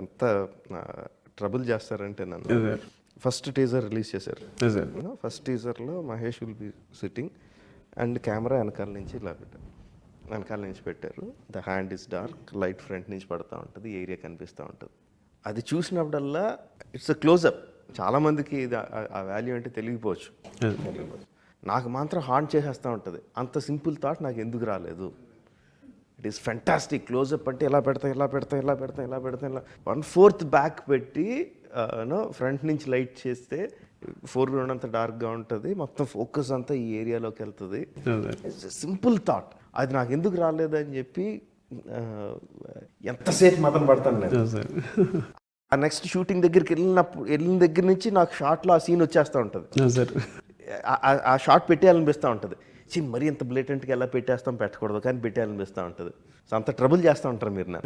ఎంత ట్రబుల్ చేస్తారంటే నన్ను. ఫస్ట్ టీజర్ రిలీజ్ చేశారు. ఫస్ట్ టీజర్లో Mahesh will be sitting and camera వెనకాల నుంచి ఇలా పెట్టారు, వెనకాల నుంచి పెట్టారు. The hand is dark, light front నుంచి పడుతూ ఉంటుంది, ఏరియా కనిపిస్తూ ఉంటుంది. అది చూసినప్పుడల్లా ఇట్స్ అ క్లోజప్. చాలామందికి ఇది ఆ వాల్యూ అంటే తెలియకపోవచ్చు, నాకు మాత్రం హాంట్ చేసేస్తూ ఉంటుంది. అంత సింపుల్ థాట్ నాకు ఎందుకు రాలేదు. It is fantastic. క్లోజప్ అంటే ఇలా పెడతా ఇలా పెడతా ఇలా పెడతా ఇలా పెడతా ఇలా 1/4 బ్యాక్ పెట్టి ఫ్రంట్ నుంచి లైట్ చేస్తే ఫోర్గ్రౌండ్ అంతా డార్క్గా ఉంటుంది, మొత్తం ఫోకస్ అంతా ఈ ఏరియాలోకి వెళ్తుంది. సింపుల్ థాట్, అది నాకు ఎందుకు రాలేదని చెప్పి ఎంతసేపు మదన పడతాను నేను. ఆ నెక్స్ట్ షూటింగ్ దగ్గరికి వెళ్ళిన దగ్గర నుంచి నాకు షార్ట్లో ఆ సీన్ వచ్చేస్తూ ఉంటుంది. ఆ షార్ట్ పెట్టేయాలనిపిస్తూ ఉంటుంది. సీన్ మరీ ఎంత బ్లేటెంట్గా ఎలా పెట్టేస్తాం, పెట్టకూడదు కానీ పెట్టేయాలనిపిస్తూ ఉంటుంది. సో అంత ట్రబుల్ చేస్తూ ఉంటారు మీరు.